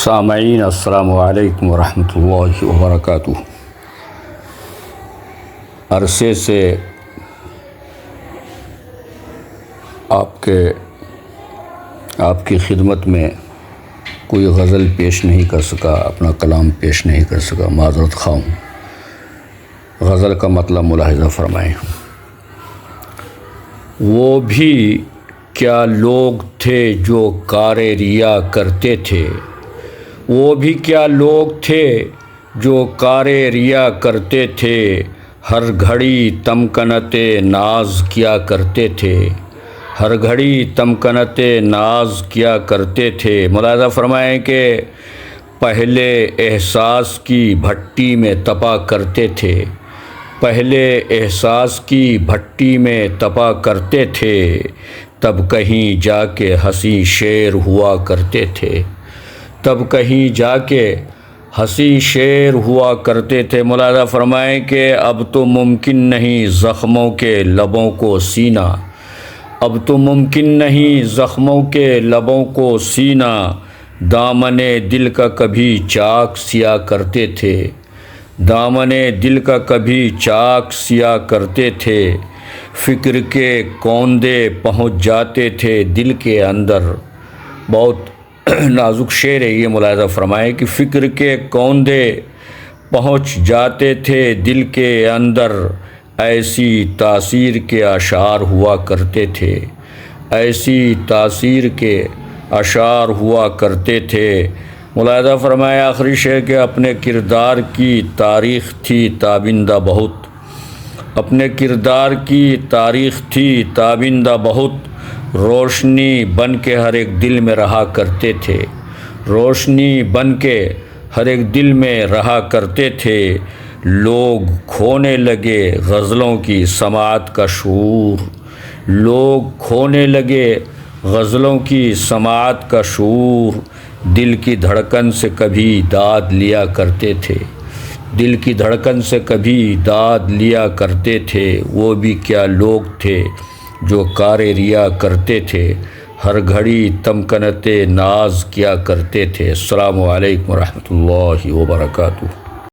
سامعین السلام علیکم ورحمۃ اللہ وبرکاتہ۔ عرصے سے آپ کی خدمت میں کوئی غزل پیش نہیں کر سکا، اپنا کلام پیش نہیں کر سکا، معذرت خواہ ہوں۔ غزل کا مطلب ملاحظہ فرمائیں۔ وہ بھی کیا لوگ تھے جو کار ریا کرتے تھے، وہ بھی کیا لوگ تھے جو کار ریا کرتے تھے، ہر گھڑی تمکنت ناز کیا کرتے تھے، ہر گھڑی تمکنت ناز کیا کرتے تھے۔ ملاحظہ فرمائیں کہ پہلے احساس کی بھٹی میں تپا کرتے تھے، پہلے احساس کی بھٹی میں تپا کرتے تھے، تب کہیں جا کے ہنسی شعر ہوا کرتے تھے، تب کہیں جا کے ہنسی شعر ہوا کرتے تھے۔ ملاحظہ فرمائیں کہ اب تو ممکن نہیں زخموں کے لبوں کو سینا، اب تو ممکن نہیں زخموں کے لبوں کو سینا، دامن دل کا کبھی چاک سیا کرتے تھے، دامن دل کا کبھی چاک سیا کرتے تھے، فکر کے کوندے پہنچ جاتے تھے دل کے اندر۔ بہت نازک شعر ہے یہ، ملاحظہ فرمائیں کہ فکر کے کوندے پہنچ جاتے تھے دل کے اندر، ایسی تاثیر کے اشعار ہوا کرتے تھے، ایسی تاثیر کے اشعار ہوا کرتے تھے۔ ملاحظہ فرمائیں آخری شعر کہ اپنے کردار کی تاریخ تھی تابندہ بہت، اپنے کردار کی تاریخ تھی تابندہ بہت، روشنی بن کے ہر ایک دل میں رہا کرتے تھے، روشنی بن کے ہر ایک دل میں رہا کرتے تھے، لوگ کھونے لگے غزلوں کی سماعت کا شعور، لوگ کھونے لگے غزلوں کی سماعت کا شعور، دل کی دھڑکن سے کبھی داد لیا کرتے تھے، دل کی دھڑکن سے کبھی داد لیا کرتے تھے، وہ بھی کیا لوگ تھے جو کار ریا کرتے تھے، ہر گھڑی تمکنت ناز کیا کرتے تھے۔ السلام علیکم ورحمۃ اللہ وبرکاتہ۔